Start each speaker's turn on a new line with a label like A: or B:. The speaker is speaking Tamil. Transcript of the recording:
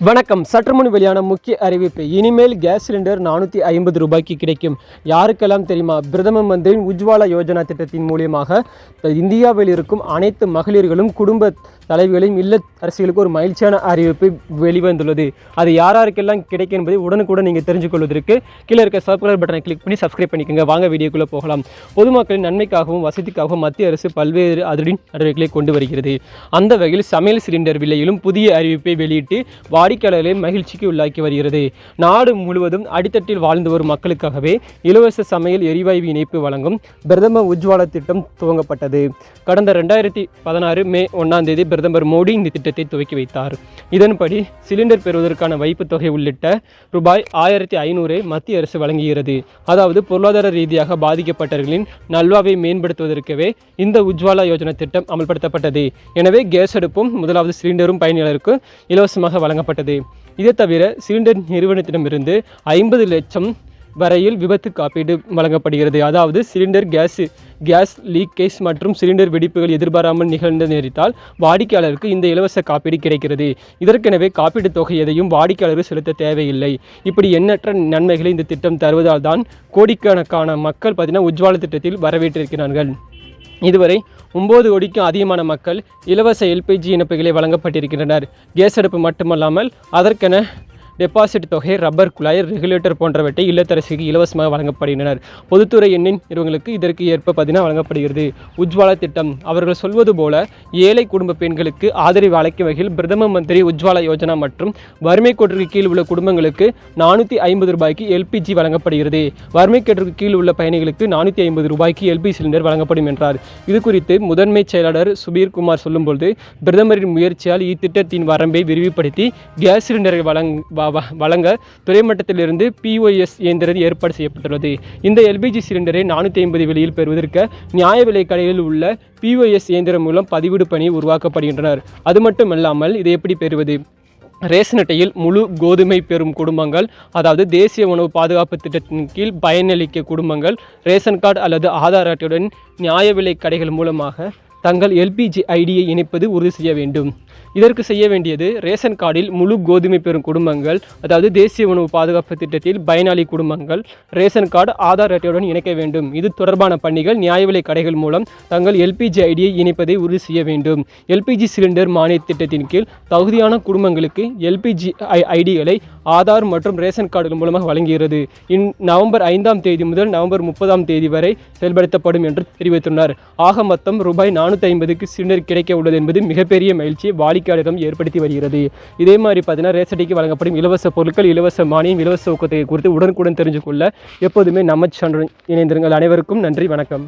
A: வணக்கம். சற்றுமுன் வெளியான முக்கிய அறிவிப்பு. இனிமேல் கேஸ் சிலிண்டர் 450 ரூபாய்க்கு கிடைக்கும். யாருக்கெல்லாம் தெரியுமா? பிரதம மந்திரியின் உஜ்வாலா யோஜனா திட்டத்தின் மூலியமாக இந்தியாவில் இருக்கும் அனைத்து மகளிர்களும் குடும்ப தலைவிகளையும் இல்ல அரசியலுக்கு ஒரு மகிழ்ச்சியான அறிவிப்பு வெளிவந்துள்ளது. அது யாருக்கெல்லாம் கிடைக்கும் என்பதை உடனுக்குடன் நீங்கள் தெரிஞ்சுக்கொள்வதற்கு கீழே இருக்க சப்ஸ்கிரைப் பட்டனை கிளிக் பண்ணி சப்ஸ்கிரைப் பண்ணிக்கோங்க. வாங்க வீடியோக்குள்ளே போகலாம். பொதுமக்களின் நன்மைக்காகவும் வசதிக்காகவும் மத்திய அரசு பல்வேறு அதிரடி நடவடிக்கைகளை கொண்டு வருகிறது. அந்த வகையில் சமையல் சிலிண்டர் விலையிலும் புதிய அறிவிப்பை வெளியிட்டு வாடிக்கையாளர்களை மகிழ்ச்சிக்கு உள்ளாக்கி வருகிறது. நாடு முழுவதும் அடித்தட்டில் வாழ்ந்து வரும் மக்களுக்காகவே இலவச சமையல் எரிவாயு இணைப்பு வழங்கும் பிரதம உஜ்வாலா திட்டம் துவங்கப்பட்டது. கடந்த 2016 மே 1 பிரதமர் மோடி இந்த திட்டத்தை துவக்கி வைத்தார். இதன்படி சிலிண்டர் பெறுவதற்கான வைப்பு தொகை உள்ளிட்ட ரூபாய் 1500 மத்திய அரசு வழங்குகிறது. அதாவது பொருளாதார ரீதியாக பாதிக்கப்பட்டவர்களின் நல்வாழ்வை மேம்படுத்துவதற்கவே இந்த உஜ்வாலா யோஜனா திட்டம் அமல்படுத்தப்பட்டது. எனவே கேஸ் அடுப்பும் முதலாவது சிலிண்டரும் பயணிகளுக்கு இலவசமாக வழங்கப்பட்டது. இதை தவிர சிலிண்டர் நிறுவனத்திடமிருந்து 50 லட்சம் வரையில் விபத்து காப்பீடு வழங்கப்படுகிறது. அதாவது சிலிண்டர் கேஸ் லீக்கேஜ் மற்றும் சிலிண்டர் வெடிப்புகள் எதிர்பாராமல் நிகழ்ந்து நேரிட்டால் வாடிக்கையாளருக்கு இந்த இலவச காப்பீடு கிடைக்கிறது. இதற்கெனவே காப்பீடு தொகை எதையும் வாடிக்கையாளர்கள் செலுத்த தேவையில்லை. இப்படி எண்ணற்ற நன்மைகளை இந்த திட்டம் தருவதால் தான் கோடிக்கணக்கான மக்கள் உஜ்வாலா திட்டத்தில் வரவேற்றிருக்கிறார்கள். இதுவரை 9 கோடிக்கும் அதிகமான மக்கள் இலவச எல்பிஜி இணைப்புகளை வழங்கப்பட்டிருக்கின்றனர். கேஸ் அடுப்பு மட்டுமல்லாமல் அதற்கென டெபாசிட் தொகை, ரப்பர் குழாய், ரெகுலேட்டர் போன்றவற்றை இல்லத்தரசிக்கு இலவசமாக வழங்கப்படுகின்றனர். பொதுத்துறை எண்ணெய் நிறுவனங்களுக்கு இதற்கு ஏற்ப வழங்கப்படுகிறது. உஜ்வாலா திட்டம் அவர்கள் சொல்வது போல ஏழை குடும்ப பெண்களுக்கு ஆதரவு அளிக்கும் வகையில் பிரதம மந்திரி உஜ்வாலா யோஜனா மற்றும் வறுமை கோட்டிற்கு கீழ் உள்ள குடும்பங்களுக்கு 450 ரூபாய்க்கு எல்பிஜி வழங்கப்படுகிறது. வறுமை கோட்டிற்கு கீழ் உள்ள பயணிகளுக்கு 450 ரூபாய்க்கு எல்பிஜி சிலிண்டர் வழங்கப்படும் என்றார். இது குறித்து முதன்மை செயலாளர் சுபீர் குமார் சொல்லும்போது, பிரதமரின் முயற்சியால் இத்திட்டத்தின் வரம்பை விரிவுபடுத்தி கேஸ் சிலிண்டரை வழங்க துறைமட்டத்திலிருந்து POS இயந்திரம் ஏற்பாடு செய்யப்பட்டுள்ளது. இந்த எல்பிஜி சிலிண்டரை 450 விலையில் பெறுவதற்கு நியாய விலை கடையில் உள்ள POS இயந்திரம் மூலம் பதிவீடு பணி உருவாக்கப்படுகின்றனர். அது மட்டுமல்லாமல் இதை எப்படி பெறுவது? ரேஷன் அட்டையில் முழு கோதுமை பெறும் குடும்பங்கள், அதாவது தேசிய உணவு பாதுகாப்பு திட்டத்தின் கீழ் பயனளிக்க குடும்பங்கள் ரேஷன் கார்டு அல்லது ஆதார் அட்டையுடன் நியாய விலை கடைகள் மூலமாக தங்கள் எல்பிஜி ஐடியை இணைப்பது உறுதி செய்ய வேண்டும். இதற்கு செய்ய வேண்டியது, ரேஷன் கார்டில் முழு கோதுமை பெறும் குடும்பங்கள், அதாவது தேசிய உணவு பாதுகாப்பு திட்டத்தில் பயனாளி குடும்பங்கள் ரேஷன் கார்டு ஆதார் அட்டையுடன் இணைக்க வேண்டும். இது தொடர்பான பணிகள் நியாய விலை கடைகள் மூலம் தங்கள் எல்பிஜி ஐடியை இணைப்பதை உறுதி செய்ய வேண்டும். எல்பிஜி சிலிண்டர் மானிய திட்டத்தின் கீழ் தகுதியான குடும்பங்களுக்கு எல்பிஜி ஐடிகளை ஆதார் மற்றும் ரேஷன் கார்டுகள் மூலமாக வழங்குகிறது. நவம்பர் 5 முதல் நவம்பர் 30 வரை செயல்படுத்தப்படும் என்று தெரிவித்துள்ளார். ஆக மொத்தம் ரூபாய் 450க்கு சிலிண்டர் கிடைக்க உள்ளது என்பது மிகப்பெரிய மகிழ்ச்சியை வாடிக்கையாளரிடம் ஏற்படுத்தி வருகிறது. இதே மாதிரி ரேஷன் அட்டைக்கு வழங்கப்படும் இலவச பொருட்கள், இலவச மானியம், இலவச ஊக்கத்தொகை குறித்து உடனுக்குடன் தெரிஞ்சு கொள்ள எப்போதுமே நம்ம சேனலுடன் இணைந்திருங்கள். அனைவருக்கும் நன்றி, வணக்கம்.